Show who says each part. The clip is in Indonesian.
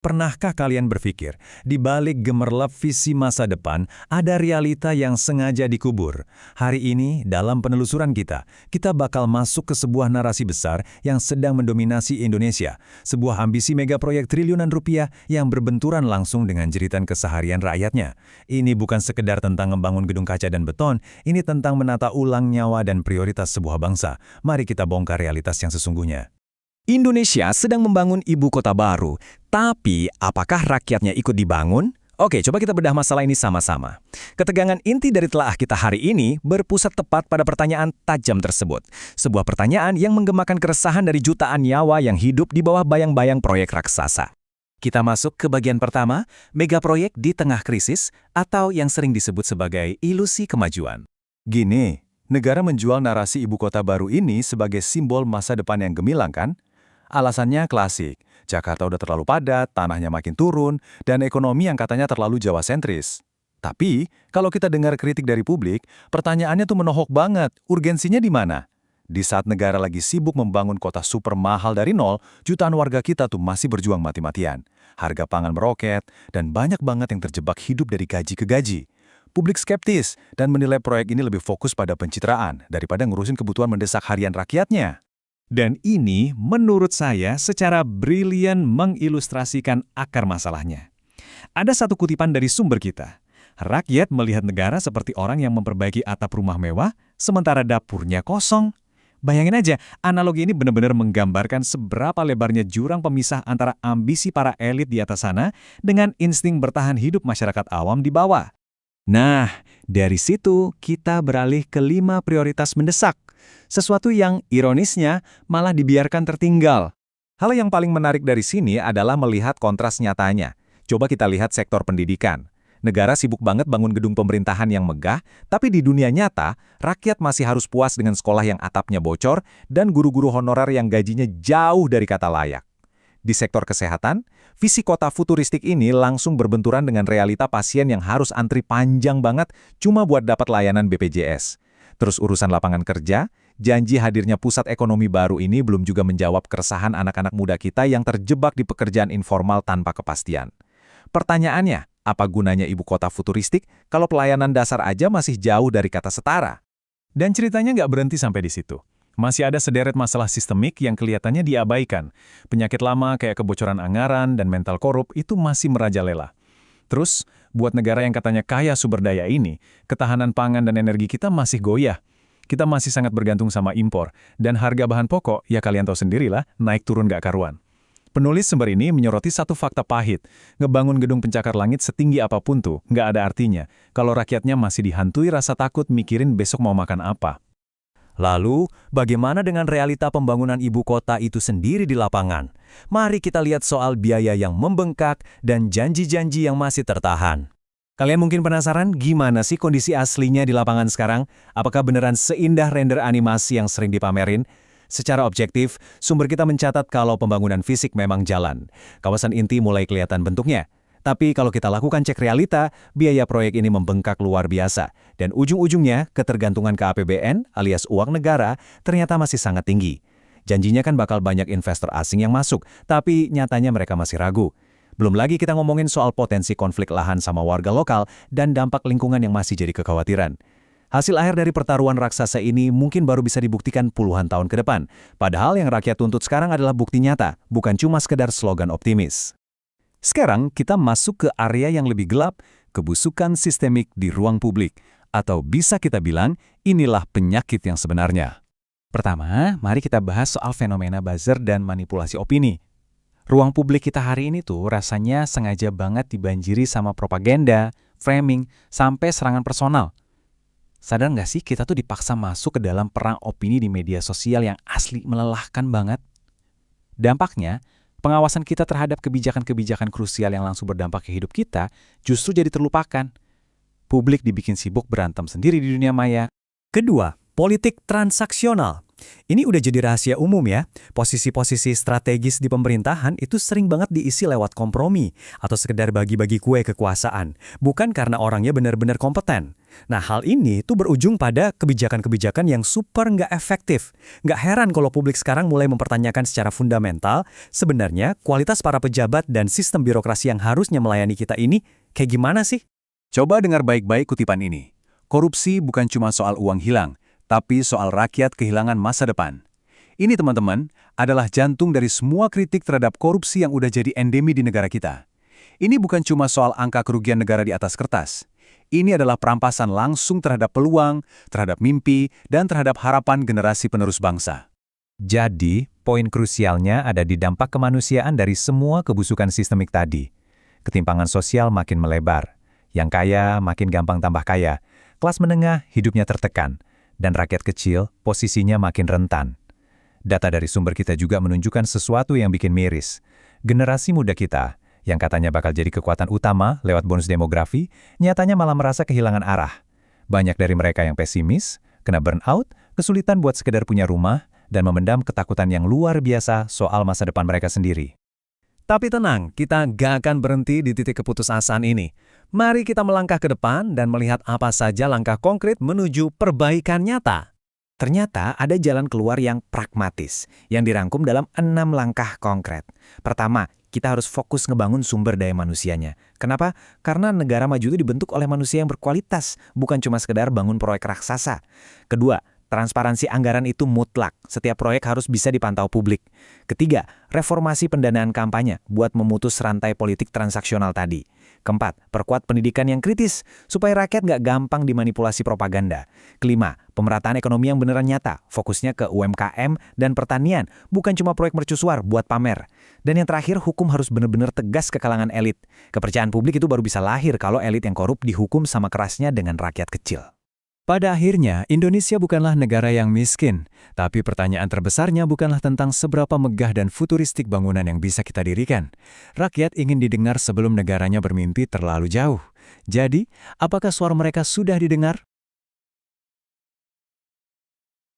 Speaker 1: Pernahkah kalian berpikir, di balik gemerlap visi masa depan, ada realita yang sengaja dikubur? Hari ini, dalam penelusuran kita bakal masuk ke sebuah narasi besar yang sedang mendominasi Indonesia. Sebuah ambisi megaproyek triliunan rupiah yang berbenturan langsung dengan jeritan keseharian rakyatnya. Ini bukan sekedar tentang membangun gedung kaca dan beton, ini tentang menata ulang nyawa dan prioritas sebuah bangsa. Mari kita bongkar realitas yang sesungguhnya.
Speaker 2: Indonesia sedang membangun ibu kota baru, tapi apakah rakyatnya ikut dibangun? Oke, coba kita bedah masalah ini sama-sama. Ketegangan inti dari telaah kita hari ini berpusat tepat pada pertanyaan tajam tersebut. Sebuah pertanyaan yang menggemakan keresahan dari jutaan nyawa yang hidup di bawah bayang-bayang proyek raksasa. Kita masuk ke bagian pertama, megaproyek di tengah krisis, atau yang sering disebut sebagai ilusi kemajuan.
Speaker 1: Gini, negara menjual narasi ibu kota baru ini sebagai simbol masa depan yang gemilang kan? Alasannya klasik, Jakarta udah terlalu padat, tanahnya makin turun, dan ekonomi yang katanya terlalu Jawa-sentris. Tapi, kalau kita dengar kritik dari publik, pertanyaannya tuh menohok banget, urgensinya di mana? Di saat negara lagi sibuk membangun kota super mahal dari nol, jutaan warga kita tuh masih berjuang mati-matian. Harga pangan meroket, dan banyak banget yang terjebak hidup dari gaji ke gaji. Publik skeptis dan menilai proyek ini lebih fokus pada pencitraan daripada ngurusin kebutuhan mendesak harian rakyatnya.
Speaker 2: Dan ini, menurut saya, secara brilian mengilustrasikan akar masalahnya. Ada satu kutipan dari sumber kita. Rakyat melihat negara seperti orang yang memperbaiki atap rumah mewah, sementara dapurnya kosong. Bayangin aja, analogi ini benar-benar menggambarkan seberapa lebarnya jurang pemisah antara ambisi para elit di atas sana dengan insting bertahan hidup masyarakat awam di bawah. Nah, dari situ kita beralih ke 5 prioritas mendesak. Sesuatu yang ironisnya malah dibiarkan tertinggal.
Speaker 1: Hal yang paling menarik dari sini adalah melihat kontras nyatanya. Coba kita lihat sektor pendidikan. Negara sibuk banget bangun gedung pemerintahan yang megah, tapi di dunia nyata, rakyat masih harus puas dengan sekolah yang atapnya bocor dan guru-guru honorer yang gajinya jauh dari kata layak. Di sektor kesehatan, visi kota futuristik ini langsung berbenturan dengan realita pasien yang harus antri panjang banget cuma buat dapat layanan BPJS. Terus urusan lapangan kerja, janji hadirnya pusat ekonomi baru ini belum juga menjawab keresahan anak-anak muda kita yang terjebak di pekerjaan informal tanpa kepastian. Pertanyaannya, apa gunanya ibu kota futuristik kalau pelayanan dasar aja masih jauh dari kata setara?
Speaker 2: Dan ceritanya nggak berhenti sampai di situ. Masih ada sederet masalah sistemik yang kelihatannya diabaikan. Penyakit lama kayak kebocoran anggaran dan mental korup itu masih merajalela. Terus, buat negara yang katanya kaya sumber daya ini, ketahanan pangan dan energi kita masih goyah. Kita masih sangat bergantung sama impor, dan harga bahan pokok, ya kalian tahu sendirilah, naik turun gak karuan. Penulis sumber ini menyoroti satu fakta pahit, ngebangun gedung pencakar langit setinggi apapun tuh, nggak ada artinya, kalau rakyatnya masih dihantui rasa takut mikirin besok mau makan apa.
Speaker 1: Lalu, bagaimana dengan realita pembangunan ibu kota itu sendiri di lapangan? Mari kita lihat soal biaya yang membengkak dan janji-janji yang masih tertahan. Kalian mungkin penasaran gimana sih kondisi aslinya di lapangan sekarang? Apakah beneran seindah render animasi yang sering dipamerin? Secara objektif, sumber kita mencatat kalau pembangunan fisik memang jalan. Kawasan inti mulai kelihatan bentuknya. Tapi kalau kita lakukan cek realita, biaya proyek ini membengkak luar biasa. Dan ujung-ujungnya, ketergantungan ke APBN alias uang negara ternyata masih sangat tinggi. Janjinya kan bakal banyak investor asing yang masuk, tapi nyatanya mereka masih ragu. Belum lagi kita ngomongin soal potensi konflik lahan sama warga lokal dan dampak lingkungan yang masih jadi kekhawatiran. Hasil akhir dari pertaruhan raksasa ini mungkin baru bisa dibuktikan puluhan tahun ke depan. Padahal yang rakyat tuntut sekarang adalah bukti nyata, bukan cuma sekedar slogan optimis. Sekarang kita masuk ke area yang lebih gelap, kebusukan sistemik di ruang publik. Atau bisa kita bilang, inilah penyakit yang sebenarnya.
Speaker 2: Pertama, mari kita bahas soal fenomena buzzer dan manipulasi opini. Ruang publik kita hari ini tuh rasanya sengaja banget dibanjiri sama propaganda, framing, sampai serangan personal. Sadar nggak sih kita tuh dipaksa masuk ke dalam perang opini di media sosial yang asli melelahkan banget? Dampaknya, pengawasan kita terhadap kebijakan-kebijakan krusial yang langsung berdampak ke hidup kita justru jadi terlupakan. Publik dibikin sibuk berantem sendiri di dunia maya.
Speaker 1: Kedua, politik transaksional. Ini udah jadi rahasia umum ya. Posisi-posisi strategis di pemerintahan itu sering banget diisi lewat kompromi atau sekedar bagi-bagi kue kekuasaan, bukan karena orangnya benar-benar kompeten. Nah, hal ini tuh berujung pada kebijakan-kebijakan yang super nggak efektif. Nggak heran kalau publik sekarang mulai mempertanyakan secara fundamental, sebenarnya kualitas para pejabat dan sistem birokrasi yang harusnya melayani kita ini kayak gimana sih?
Speaker 3: Coba dengar baik-baik kutipan ini. Korupsi bukan cuma soal uang hilang, tapi soal rakyat kehilangan masa depan. Ini teman-teman, adalah jantung dari semua kritik terhadap korupsi yang udah jadi endemi di negara kita. Ini bukan cuma soal angka kerugian negara di atas kertas. Ini adalah perampasan langsung terhadap peluang, terhadap mimpi, dan terhadap harapan generasi penerus bangsa.
Speaker 1: Jadi, poin krusialnya ada di dampak kemanusiaan dari semua kebusukan sistemik tadi. Ketimpangan sosial makin melebar. Yang kaya makin gampang tambah kaya. Kelas menengah hidupnya tertekan. Dan rakyat kecil posisinya makin rentan. Data dari sumber kita juga menunjukkan sesuatu yang bikin miris. Generasi muda kita, yang katanya bakal jadi kekuatan utama lewat bonus demografi, nyatanya malah merasa kehilangan arah. Banyak dari mereka yang pesimis, kena burnout, kesulitan buat sekedar punya rumah, dan memendam ketakutan yang luar biasa soal masa depan mereka sendiri. Tapi tenang, kita gak akan berhenti di titik keputusasaan ini. Mari kita melangkah ke depan dan melihat apa saja langkah konkret menuju perbaikan nyata. Ternyata ada jalan keluar yang pragmatis, yang dirangkum dalam 6 langkah konkret. Pertama, kita harus fokus ngebangun sumber daya manusianya. Kenapa? Karena negara maju itu dibentuk oleh manusia yang berkualitas, bukan cuma sekedar bangun proyek raksasa. Kedua, transparansi anggaran itu mutlak. Setiap proyek harus bisa dipantau publik. Ketiga, reformasi pendanaan kampanye buat memutus rantai politik transaksional tadi. Keempat, perkuat pendidikan yang kritis supaya rakyat nggak gampang dimanipulasi propaganda. Kelima, pemerataan ekonomi yang beneran nyata, fokusnya ke UMKM dan pertanian, bukan cuma proyek mercusuar buat pamer. Dan yang terakhir, hukum harus benar-benar tegas ke kalangan elit. Kepercayaan publik itu baru bisa lahir kalau elit yang korup dihukum sama kerasnya dengan rakyat kecil. Pada akhirnya, Indonesia bukanlah negara yang miskin, tapi pertanyaan terbesarnya bukanlah tentang seberapa megah dan futuristik bangunan yang bisa kita dirikan. Rakyat ingin didengar sebelum negaranya bermimpi terlalu jauh. Jadi, apakah suara mereka sudah didengar?